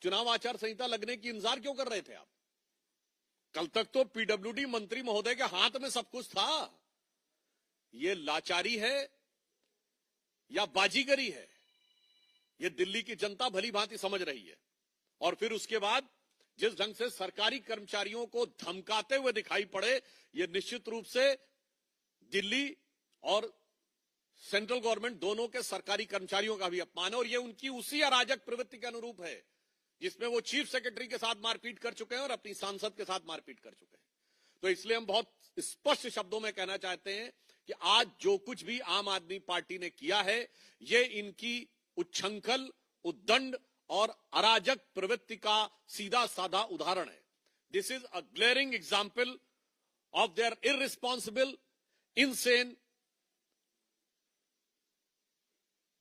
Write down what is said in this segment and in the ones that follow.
चुनाव आचार संहिता लगने की इंतजार क्यों कर रहे थे आप? कल तक तो पीडब्ल्यूडी मंत्री महोदय के हाथ में सब कुछ था। ये लाचारी है या बाजीगरी है, ये दिल्ली की जनता भली भांति समझ रही है। और फिर उसके बाद जिस ढंग से सरकारी कर्मचारियों को धमकाते हुए दिखाई पड़े, ये निश्चित रूप से दिल्ली और सेंट्रल गवर्नमेंट दोनों के सरकारी कर्मचारियों का भी अपमान है। और ये उनकी उसी अराजक प्रवृत्ति के अनुरूप है जिसमें वो चीफ सेक्रेटरी के साथ मारपीट कर चुके हैं और अपनी सांसद के साथ मारपीट कर चुके हैं। तो इसलिए हम बहुत स्पष्ट शब्दों में कहना चाहते हैं कि आज जो कुछ भी आम आदमी पार्टी ने किया है, ये इनकी उच्छृंखल, उद्दंड और अराजक प्रवृत्ति का सीधा साधा उदाहरण है। This is a glaring example of their irresponsible, insane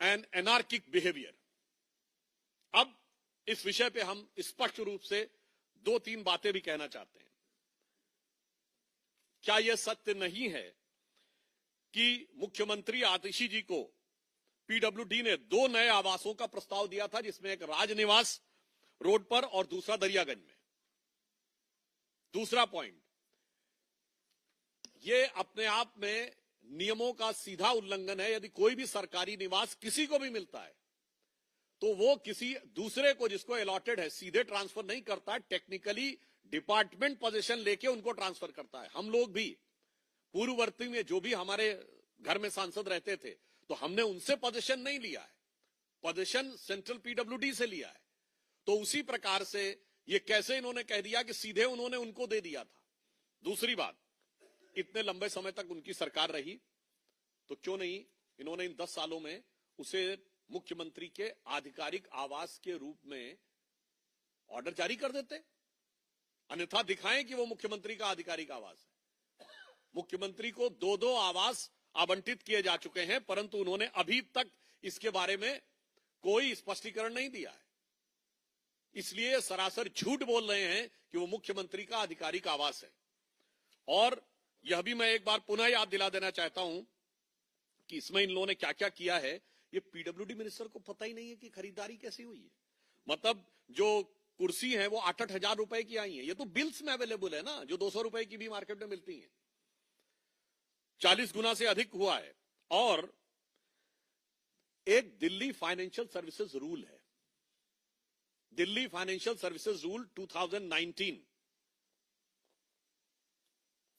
and anarchic behaviour. अब इस विषय पे हम स्पष्ट रूप से 2-3 बातें भी कहना चाहते हैं। क्या यह सत्य नहीं है कि मुख्यमंत्री आतिशी जी को पीडब्ल्यूडी ने 2 नए आवासों का प्रस्ताव दिया था, जिसमें एक राजनिवास रोड पर और दूसरा दरियागंज में। दूसरा पॉइंट, ये अपने आप में नियमों का सीधा उल्लंघन है। यदि कोई भी सरकारी निवास किसी को भी मिलता है तो वो किसी दूसरे को जिसको अलॉटेड है सीधे ट्रांसफर नहीं करता है, टेक्निकली डिपार्टमेंट पोजीशन लेके उनको ट्रांसफर करता है। हम लोग भी पूर्ववर्ती में जो भी हमारे घर में सांसद रहते थे, तो हमने उनसे पोजीशन नहीं लिया है, पोजीशन सेंट्रल पीडब्ल्यूडी से लिया है। तो उसी प्रकार से ये कैसे इन्होंने कह दिया कि सीधे उन्होंने उनको दे दिया था। दूसरी बात, इतने लंबे समय तक उनकी सरकार रही, तो क्यों नहीं इन्होंने इन 10 सालों में उसे मुख्यमंत्री के आधिकारिक आवास के रूप में ऑर्डर जारी कर देते, अन्यथा दिखाएं कि वो मुख्यमंत्री का आधिकारिक आवास है। मुख्यमंत्री को 2-2 आवास आवंटित किए जा चुके हैं, परंतु उन्होंने अभी तक इसके बारे में कोई स्पष्टीकरण नहीं दिया है। इसलिए सरासर झूठ बोल रहे हैं कि वो मुख्यमंत्री का आधिकारिक आवास है। और यह भी मैं एक बार पुनः याद दिला देना चाहता हूं कि इसमें इन लोगों ने क्या क्या किया है, ये पीडब्ल्यूडी मिनिस्टर को पता ही नहीं है कि खरीदारी कैसी हुई है। मतलब जो कुर्सी है वो 8-8 हजार रुपए की आई है, ये तो बिल्स में अवेलेबल है ना, जो 200 रुपए की भी मार्केट में मिलती है। 40 गुना से अधिक हुआ है। और एक दिल्ली फाइनेंशियल सर्विसेज रूल है, दिल्ली फाइनेंशियल सर्विसेज रूल 2019,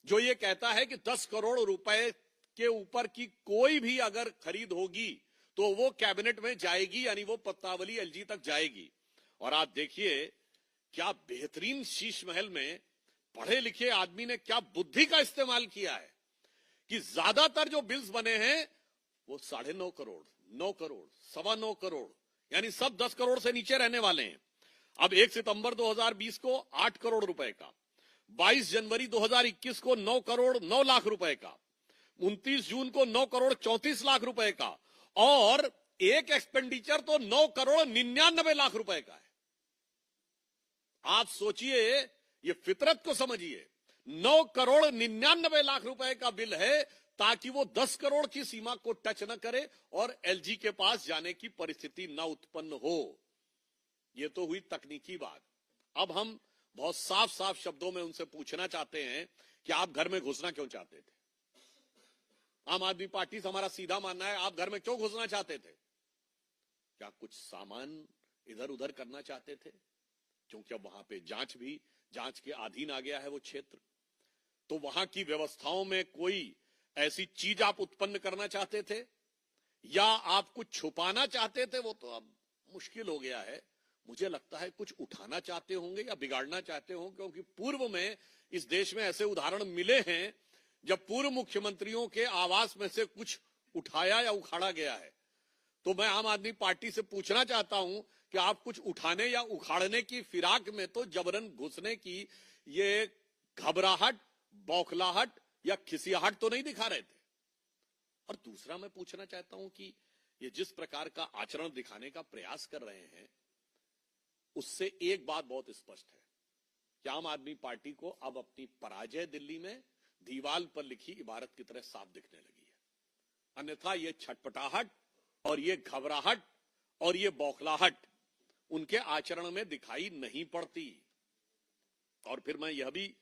जो ये कहता है कि 10 करोड़ रुपए के ऊपर की कोई भी अगर खरीद होगी तो वो कैबिनेट में जाएगी, यानी वो पत्तावली एलजी तक जाएगी। और आप देखिए क्या बेहतरीन शीश महल में पढ़े लिखे आदमी ने क्या बुद्धि का इस्तेमाल किया है कि ज्यादातर जो बिल्स बने हैं वो 9.5 करोड़, 9 करोड़, 9.25 करोड़, यानी सब 10 करोड़ से नीचे रहने वाले हैं। अब 1 सितंबर 2020 को 8 करोड़ रुपए का, 22 जनवरी 2021 को 9 करोड़ 9 लाख रुपए का, 29 जून को 9 करोड़ 34 लाख रुपए का, और एक एक्सपेंडिचर तो 9 करोड़ 99 लाख रुपए का है। आप सोचिए, ये फितरत को समझिए, 9 करोड़ 99 लाख रुपए का बिल है ताकि वो 10 करोड़ की सीमा को टच न करे और एलजी के पास जाने की परिस्थिति न उत्पन्न हो। ये तो हुई तकनीकी बात। अब हम बहुत साफ साफ शब्दों में उनसे पूछना चाहते हैं कि आप घर में घुसना क्यों चाहते थे? आम आदमी पार्टी से हमारा सीधा मानना है, आप घर में क्यों घुसना चाहते थे? क्या कुछ सामान इधर उधर करना चाहते थे? क्योंकि अब वहां पे जांच के अधीन आ गया है वो क्षेत्र, तो वहां की व्यवस्थाओं में कोई ऐसी चीज आप उत्पन्न करना चाहते थे या आप कुछ छुपाना चाहते थे? वो तो अब मुश्किल हो गया है। मुझे लगता है कुछ उठाना चाहते होंगे या बिगाड़ना चाहते होंगे, क्योंकि पूर्व में इस देश में ऐसे उदाहरण मिले हैं जब पूर्व मुख्यमंत्रियों के आवास में से कुछ उठाया या उखाड़ा गया है। तो मैं आम आदमी पार्टी से पूछना चाहता हूं कि आप कुछ उठाने या उखाड़ने की फिराक में तो जबरन घुसने की ये घबराहट, बौखलाहट या खिसियाहट तो नहीं दिखा रहे थे। और दूसरा मैं पूछना चाहता हूं कि ये जिस प्रकार का आचरण दिखाने का प्रयास कर रहे हैं, उससे एक बात बहुत स्पष्ट है कि आम आदमी पार्टी को अब अपनी पराजय दिल्ली में दीवाल पर लिखी इबारत की तरह साफ दिखने लगी है। अन्यथा ये छटपटाहट और ये घबराहट और ये बौखलाहट उनके आचरण में दिखाई नहीं पड़ती। और फिर मैं यह भी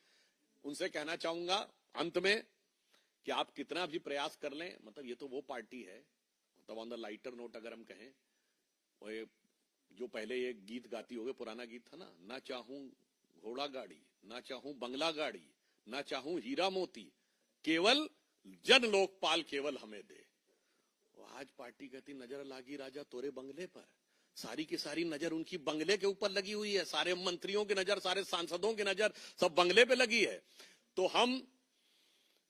उनसे कहना चाहूंगा अंत में कि आप कितना भी प्रयास कर लें, मतलब ये तो वो पार्टी है, मतलब ऑन द लाइटर नोट अगर हम कहें, वो जो पहले ये गीत गाती होगे, पुराना गीत था ना चाहूं घोड़ा गाड़ी, ना चाहूं बंगला गाड़ी, ना चाहूं हीरा मोती, केवल जन लोकपाल केवल हमें दे। आज पार्टी कहती नजर लागी राजा तोरे बंगले पर, सारी की सारी नजर उनकी बंगले के ऊपर लगी हुई है, सारे मंत्रियों की नजर, सारे सांसदों की नजर सब बंगले पे लगी है। तो हम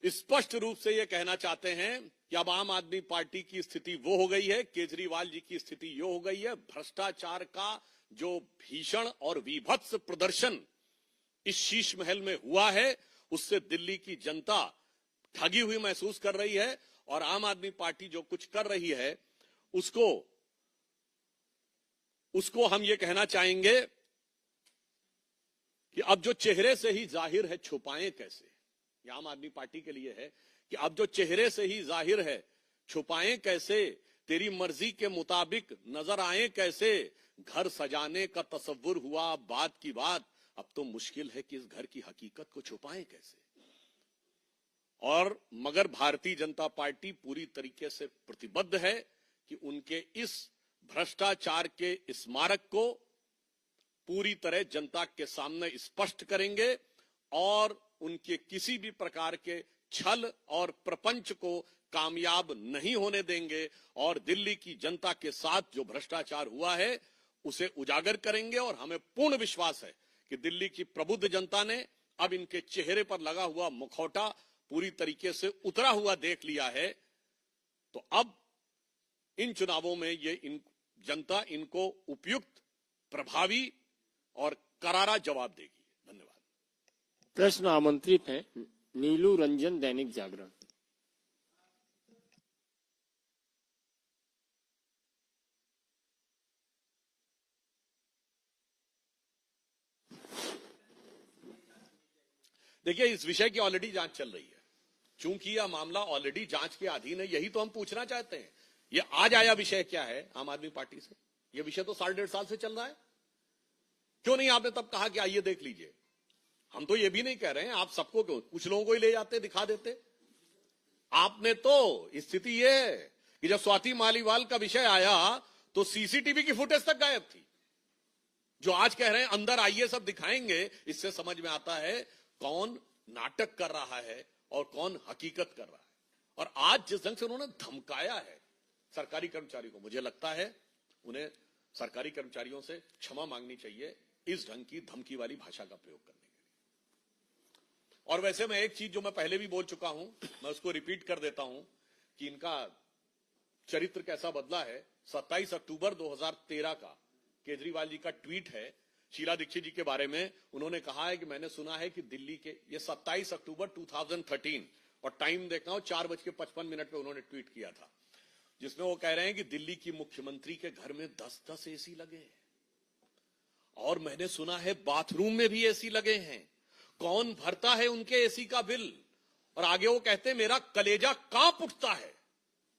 स्पष्ट रूप से यह कहना चाहते हैं कि अब आम आदमी पार्टी की स्थिति वो हो गई है, केजरीवाल जी की स्थिति यो हो गई है। भ्रष्टाचार का जो भीषण और विभत्स प्रदर्शन इस शीश महल में हुआ है, उससे दिल्ली की जनता ठगी हुई महसूस कर रही है। और आम आदमी पार्टी जो कुछ कर रही है उसको हम ये कहना चाहेंगे कि अब जो चेहरे से ही जाहिर है छुपाएं कैसे। ये आम आदमी पार्टी के लिए है कि अब जो चेहरे से ही जाहिर है छुपाएं कैसे, तेरी मर्जी के मुताबिक नजर आए कैसे, घर सजाने का तसव्वुर हुआ बात की बात, अब तो मुश्किल है कि इस घर की हकीकत को छुपाएं कैसे। और मगर भारतीय जनता पार्टी पूरी तरीके से प्रतिबद्ध है कि उनके इस भ्रष्टाचार के स्मारक को पूरी तरह जनता के सामने स्पष्ट करेंगे और उनके किसी भी प्रकार के छल और प्रपंच को कामयाब नहीं होने देंगे। और दिल्ली की जनता के साथ जो भ्रष्टाचार हुआ है उसे उजागर करेंगे। और हमें पूर्ण विश्वास है कि दिल्ली की प्रबुद्ध जनता ने अब इनके चेहरे पर लगा हुआ मुखौटा पूरी तरीके से उतरा हुआ देख लिया है। तो अब इन चुनावों में जनता इनको उपयुक्त, प्रभावी और करारा जवाब देगी। धन्यवाद। प्रश्न आमंत्रित है नीलू रंजन, दैनिक जागरण। देखिए, इस विषय की ऑलरेडी जांच चल रही है। चूंकि यह मामला ऑलरेडी जांच के अधीन है, यही तो हम पूछना चाहते हैं। ये आज आया विषय क्या है आम आदमी पार्टी से? यह विषय तो 1.5 साल से चल रहा है। क्यों नहीं आपने तब कहा कि आइए देख लीजिए? हम तो ये भी नहीं कह रहे हैं आप सबको, क्यों कुछ लोगों को ही ले जाते दिखा देते। आपने तो स्थिति ये है कि जब स्वाति मालीवाल का विषय आया तो सीसीटीवी की फुटेज तक गायब थी। जो आज कह रहे हैं अंदर आइए सब दिखाएंगे, इससे समझ में आता है कौन नाटक कर रहा है और कौन हकीकत कर रहा है। और आज जिस ढंग से उन्होंने धमकाया है सरकारी कर्मचारियों को, मुझे लगता है उन्हें सरकारी कर्मचारियों से क्षमा मांगनी चाहिए इस ढंग की धमकी वाली भाषा का प्रयोग करने के लिए। और वैसे मैं एक चीज जो मैं पहले भी बोल चुका हूं, मैं उसको रिपीट कर देता हूं कि इनका चरित्र कैसा बदला है। 27 अक्टूबर 2013 का केजरीवाल जी का ट्वीट है शीला दीक्षित जी के बारे में। उन्होंने कहा है कि मैंने सुना है कि दिल्ली के, ये 27 अक्टूबर 2013 और टाइम देखना हो 4:55 पे उन्होंने ट्वीट किया था, जिसमें वो कह रहे हैं कि दिल्ली की मुख्यमंत्री के घर में 10-10 एसी लगे हैं और मैंने सुना है बाथरूम में भी एसी लगे हैं। कौन भरता है उनके एसी का बिल? और आगे वो कहते हैं मेरा कलेजा कांप उठता है।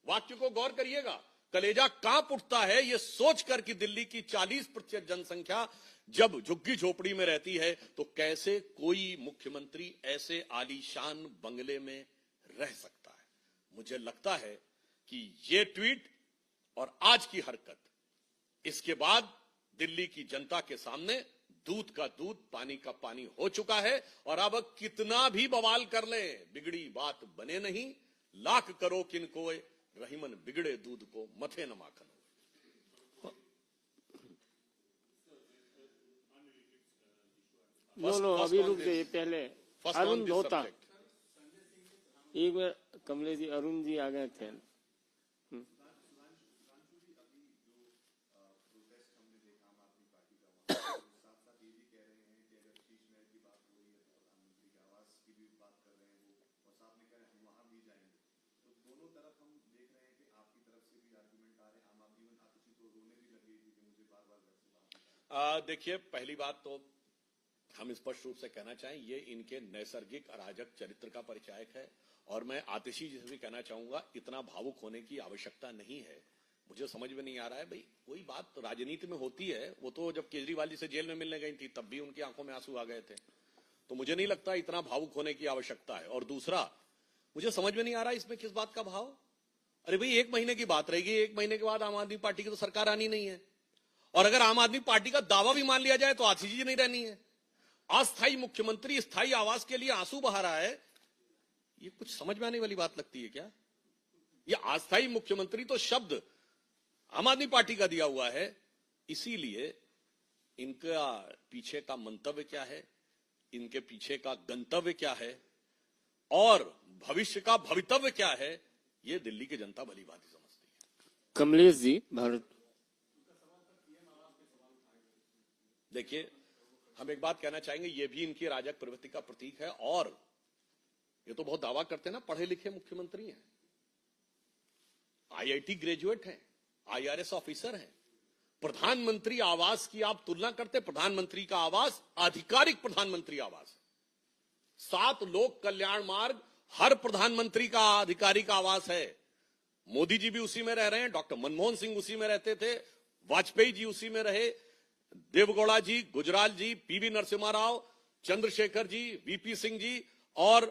वाक्य को गौर करिएगा, कलेजा कांप उठता है ये सोचकर कि दिल्ली की 40% जनसंख्या जब झुग्गी झोपड़ी में रहती है तो कैसे कोई मुख्यमंत्री ऐसे आलीशान बंगले में रह सकता है। मुझे लगता है कि ये ट्वीट और आज की हरकत, इसके बाद दिल्ली की जनता के सामने दूध का दूध पानी का पानी हो चुका है। और अब कितना भी बवाल कर ले बिगड़ी बात बने नहीं। लाख करो किनको रहीमन बिगड़े दूध को मथे न माखन हो। नो अभी रुक जाइए, पहले अरुण धोता। एक बार कमलेश जी, अरुण जी आ गए थे। देखिए, पहली बात तो हम स्पष्ट रूप से कहना चाहें ये इनके नैसर्गिक अराजक चरित्र का परिचायक है। और मैं आतिशी जी से भी कहना चाहूंगा इतना भावुक होने की आवश्यकता नहीं है। मुझे समझ में नहीं आ रहा है भाई कोई बात तो राजनीति में होती है। वो तो जब केजरीवाल जी से जेल में मिलने गई थी तब भी उनकी आंखों में आंसू आ गए थे। तो मुझे नहीं लगता इतना भावुक होने की आवश्यकता है। और दूसरा, मुझे समझ में नहीं आ रहा इसमें किस बात का भाव। अरे भाई, 1 महीने की बात रहेगी, 1 महीने के बाद आम आदमी पार्टी की तो सरकार आनी नहीं है। और अगर आम आदमी पार्टी का दावा भी मान लिया जाए तो आशीष जी नहीं रहनी है। अस्थायी मुख्यमंत्री स्थायी आवास के लिए आंसू बहा रहा है, ये कुछ समझ में आने वाली बात लगती है क्या? ये अस्थायी मुख्यमंत्री तो शब्द आम आदमी पार्टी का दिया हुआ है। इसीलिए इनका पीछे का मंतव्य क्या है, इनके पीछे का गंतव्य क्या है और भविष्य का भवितव्य क्या है, ये दिल्ली की जनता भली भांति समझती है। कमलेश जी, भारत। देखिए, हम एक बात कहना चाहेंगे, ये भी इनकी राजक प्रवृत्ति का प्रतीक है। और ये तो बहुत दावा करते हैं ना, पढ़े लिखे मुख्यमंत्री हैं, आईआईटी ग्रेजुएट हैं, आईआरएस ऑफिसर हैं। प्रधानमंत्री आवास की आप तुलना करते, प्रधानमंत्री का आवास आधिकारिक प्रधानमंत्री आवास है। 7 लोक कल्याण मार्ग हर प्रधानमंत्री का आधिकारिक आवास है। मोदी जी भी उसी में रह रहे हैं, डॉक्टर मनमोहन सिंह उसी में रहते थे, वाजपेयी जी उसी में रहे, देवगौड़ा जी, गुजराल जी, पीवी नरसिम्हा राव, चंद्रशेखर जी, वीपी सिंह जी और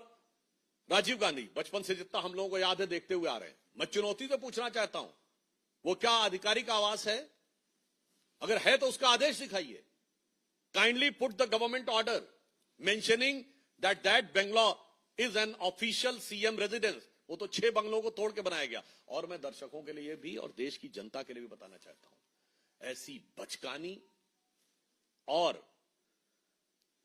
राजीव गांधी। बचपन से जितना हम लोगों को याद है देखते हुए आ रहे हैं। मैं चुनौती से पूछना चाहता हूं, वो क्या आधिकारिक आवास है? अगर है तो उसका आदेश दिखाइए। Kindly put the government order mentioning that Bangalore is an official CM residence. वो तो 6 बंगलों को तोड़ के बनाया गया। और मैं दर्शकों के लिए भी और देश की जनता के लिए भी बताना चाहता हूं, ऐसी बचकानी और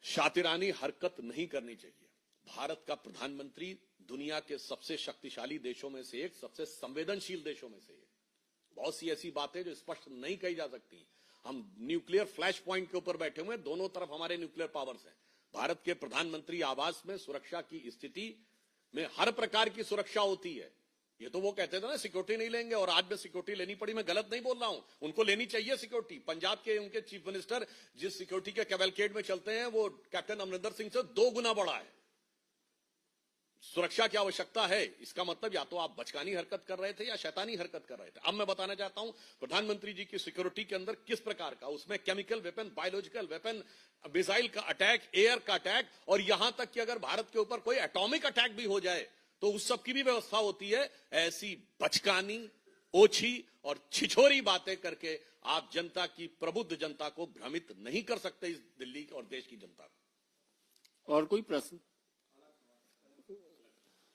शातिरानी हरकत नहीं करनी चाहिए। भारत का प्रधानमंत्री दुनिया के सबसे शक्तिशाली देशों में से एक, सबसे संवेदनशील देशों में से एक। बहुत सी ऐसी बातें जो स्पष्ट नहीं कही जा सकती। हम न्यूक्लियर फ्लैश पॉइंट के ऊपर बैठे हुए हैं, दोनों तरफ हमारे न्यूक्लियर पावर्स हैं। भारत के प्रधानमंत्री आवास में सुरक्षा की स्थिति में हर प्रकार की सुरक्षा होती है। ये तो वो कहते थे ना सिक्योरिटी नहीं लेंगे, और आज में सिक्योरिटी लेनी पड़ी। मैं गलत नहीं बोल रहा हूं, उनको लेनी चाहिए सिक्योरिटी। पंजाब के उनके चीफ मिनिस्टर जिस सिक्योरिटी के कैवलकेड में चलते हैं वो कैप्टन अमरिंदर सिंह से 2 गुना बड़ा है। सुरक्षा की आवश्यकता है, इसका मतलब या तो आप बचकानी हरकत कर रहे थे या शैतानी हरकत कर रहे थे। अब मैं बताना चाहता हूं प्रधानमंत्री जी की सिक्योरिटी के अंदर किस प्रकार का, उसमें chemical weapon, biological weapon, missile का अटैक, एयर का अटैक, और यहां तक कि अगर भारत के ऊपर कोई एटॉमिक अटैक भी हो जाए तो उस सब की भी व्यवस्था होती है। ऐसी बचकानी, ओछी और छिछोरी बातें करके आप जनता की, प्रबुद्ध जनता को भ्रमित नहीं कर सकते, इस दिल्ली और देश की जनता को। और कोई प्रश्न?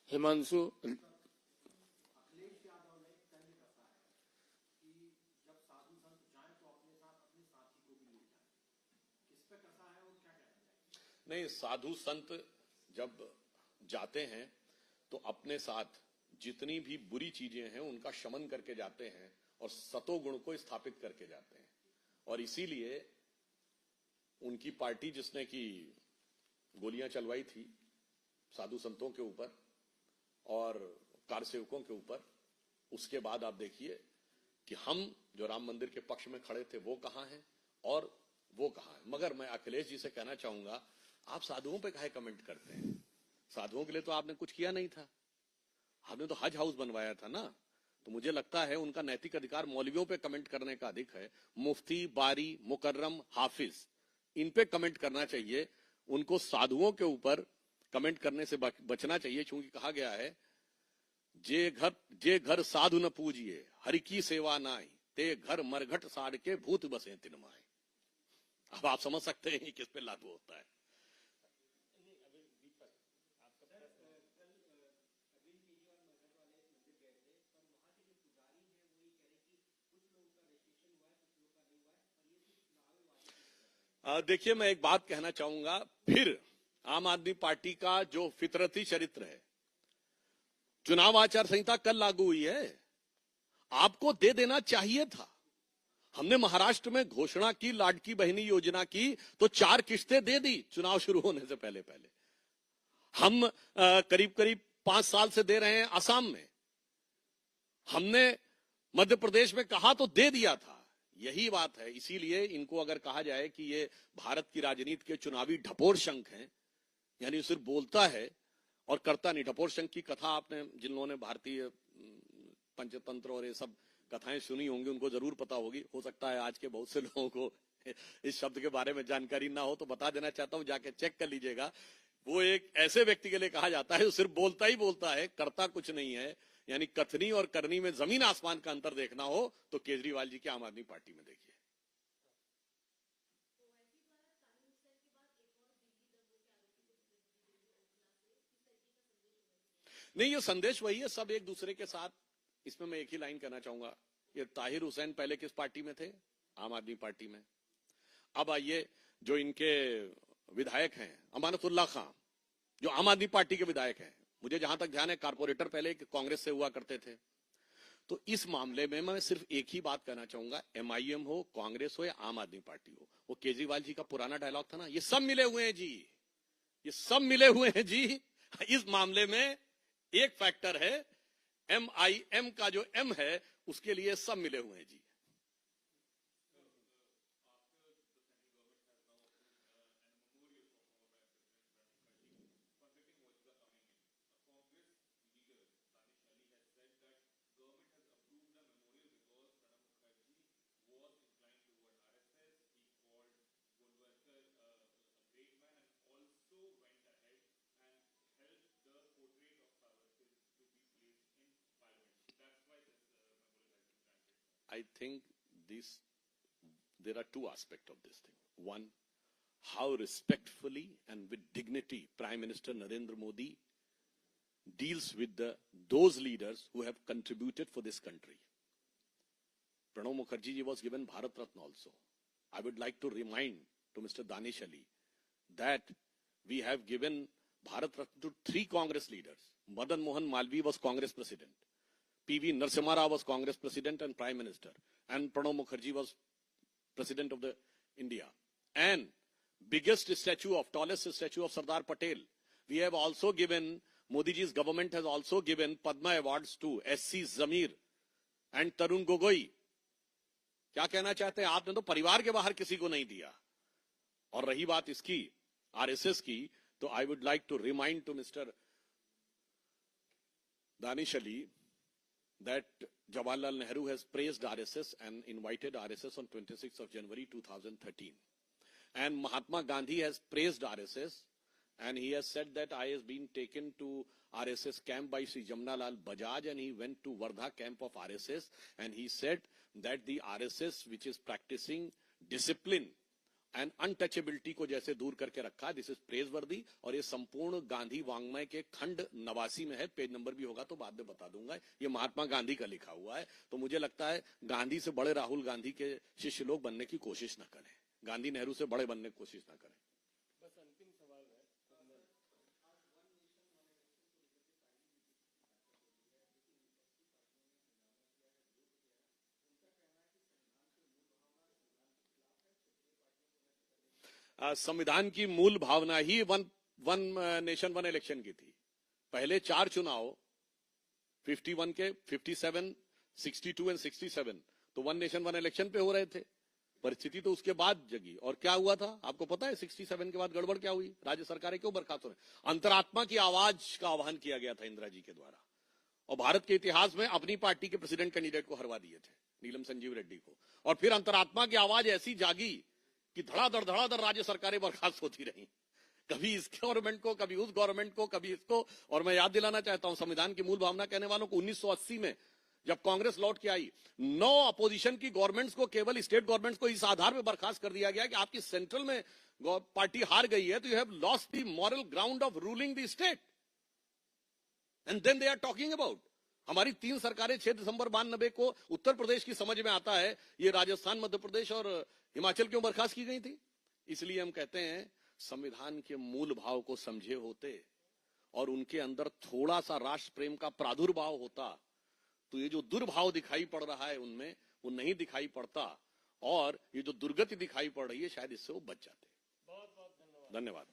हिमांशु। नहीं, साधु संत जब जाते हैं तो अपने साथ जितनी भी बुरी चीजें हैं उनका शमन करके जाते हैं और सतोगुण को स्थापित करके जाते हैं। और इसीलिए उनकी पार्टी जिसने की गोलियां चलवाई थी साधु संतों के ऊपर और कारसेवकों के ऊपर, उसके बाद आप देखिए कि हम जो राम मंदिर के पक्ष में खड़े थे वो कहां हैं और वो कहां है। मगर मैं अखिलेश जी से कहना चाहूंगा, आप साधुओं पे काहे कमेंट करते हैं? साधुओं के लिए तो आपने कुछ किया नहीं था, आपने तो हज हाउस बनवाया था ना। तो मुझे लगता है उनका नैतिक अधिकार मौलवियों पे कमेंट करने का अधिक है। मुफ्ती, बारी, मुकर्रम, हाफिज, इन पे कमेंट करना चाहिए। उनको साधुओं के ऊपर कमेंट करने से बचना चाहिए, क्योंकि कहा गया है जे घर साधु न पूजिए हरि की सेवा नाई, ते घर मरघट साड़ के भूत बसे तिनमाए। अब आप समझ सकते हैं किस पे लागू होता है। देखिए, मैं एक बात कहना चाहूंगा, फिर आम आदमी पार्टी का जो फितरती चरित्र है, चुनाव आचार संहिता कल लागू हुई है, आपको दे देना चाहिए था। हमने महाराष्ट्र में घोषणा की लाडकी बहनी योजना की तो 4 किश्तें दे दी चुनाव शुरू होने से पहले पहले। हम करीब करीब 5 साल से दे रहे हैं असम में। हमने मध्य प्रदेश में कहा तो दे दिया था। यही बात है। इसीलिए इनको अगर कहा जाए कि ये भारत की राजनीति के चुनावी ढपोर शंख हैं, यानी सिर्फ बोलता है और करता नहीं। ढपोर शंख की कथा आपने, जिन लोगों ने भारतीय पंचतंत्र और ये सब कथाएं सुनी होंगी उनको जरूर पता होगी, हो सकता है आज के बहुत से लोगों को इस शब्द के बारे में जानकारी ना हो, तो बता देना चाहता हूं, जाके चेक कर लीजिएगा। वो एक ऐसे व्यक्ति के लिए कहा जाता है जो सिर्फ बोलता ही बोलता है, करता कुछ नहीं है। यानी कथनी और करनी में जमीन आसमान का अंतर देखना हो तो केजरीवाल जी की आम आदमी पार्टी में देखिए। नहीं, ये संदेश वही है, सब एक दूसरे के साथ। इसमें मैं एक ही लाइन कहना चाहूंगा, ये ताहिर हुसैन पहले किस पार्टी में थे? आम आदमी पार्टी में। अब आइए, जो इनके विधायक हैं, अमानतुल्लाह खां, जो आम आदमी पार्टी के विधायक हैं, मुझे जहां तक ध्यान है कारपोरेटर पहले कांग्रेस से हुआ करते थे। तो इस मामले में मैं सिर्फ एक ही बात कहना चाहूंगा, एमआईएम हो, कांग्रेस हो या आम आदमी पार्टी हो, वो केजरीवाल जी का पुराना डायलॉग था ना, ये सब मिले हुए हैं जी, ये सब मिले हुए हैं जी। इस मामले में एक फैक्टर है, एमआईएम का जो एम है उसके लिए सब मिले हुए हैं जी। I think there are two aspects of this thing. One, how respectfully and with dignity Prime Minister Narendra Modi deals with those leaders who have contributed for this country. Pranab Mukherjee ji was given Bharat Ratna also. I would like to remind to Mr. Danish Ali that we have given Bharat Ratna to 3 Congress leaders. Madan Mohan Malviya was Congress president. P.V. Narasimha Rao was Congress president and prime minister, and Pranab Mukherjee was president of the India. And biggest statue of, tallest statue of Sardar Patel. We have also given, Modi ji's government has also given Padma awards to S.C. Zamir and Tarun Gogoi. क्या कहना चाहते हैं? आपने तो परिवार के बाहर किसी को नहीं दिया। और रही बात इसकी आरएसएस की, तो I would like to remind to mister Danish Ali that Jawaharlal Nehru has praised RSS and invited RSS on 26th of January 2013. And Mahatma Gandhi has praised RSS and he has said that I has been taken to RSS camp by Sri Jamnalal Bajaj and he went to Wardha camp of RSS and he said that the RSS which is practicing discipline and untouchability को जैसे दूर करके रखा, this is प्रेजवर्दी। और ये संपूर्ण गांधी वांग्मय के खंड 89 में है, पेज नंबर भी होगा तो बाद में बता दूंगा। ये महात्मा गांधी का लिखा हुआ है। तो मुझे लगता है गांधी से बड़े राहुल गांधी के शिष्य लोग बनने की कोशिश ना करें, गांधी नेहरू से बड़े बनने की कोशिश ना करें। बस अंतिम सवाल है। संविधान की मूल भावना ही वन नेशन वन इलेक्शन की थी। पहले 4 चुनाव 51 के 57, 62 एंड 67 तो वन नेशन वन इलेक्शन पे हो रहे थे। परिस्थिति तो उसके बाद जगी और क्या हुआ था आपको पता है? 67 के बाद गड़बड़ क्या हुई? राज्य सरकारें क्यों बर्खास्त हो रही? अंतरात्मा की आवाज का आह्वान किया गया था इंदिरा जी के द्वारा और भारत के इतिहास में अपनी पार्टी के प्रेसिडेंट कैंडिडेट को हरवा दिए थे, नीलम संजीव रेड्डी को। और फिर अंतरात्मा की आवाज ऐसी जागी कि धड़ाधड़ राज्य सरकारें बर्खास्त होती रही, कभी इस गवर्नमेंट को, कभी उस गवर्नमेंट को, कभी इसको। और मैं याद दिलाना चाहता हूं संविधान की मूल भावना कहने वालों को, 1980 में जब कांग्रेस लौट के आई, 9 अपोजिशन की गवर्नमेंट्स को, केवल स्टेट गवर्नमेंट्स को इस आधार पर बर्खास्त कर दिया गया कि आपकी सेंट्रल में पार्टी हार गई है तो you have lost the moral ground of ruling the state. And then they are talking about हमारी 3 सरकारें 6 दिसंबर 92 को उत्तर प्रदेश की समझ में आता है, ये राजस्थान, मध्य प्रदेश और हिमाचल क्यों बर्खास्त की गई थी? इसलिए हम कहते हैं संविधान के मूल भाव को समझे होते और उनके अंदर थोड़ा सा राष्ट्र प्रेम का प्रादुर्भाव होता तो ये जो दुर्भाव दिखाई पड़ रहा है उनमें वो नहीं दिखाई पड़ता और ये जो दुर्गति दिखाई पड़ रही है शायद इससे वो बच जाते। बहुत बहुत धन्यवाद। धन्यवाद।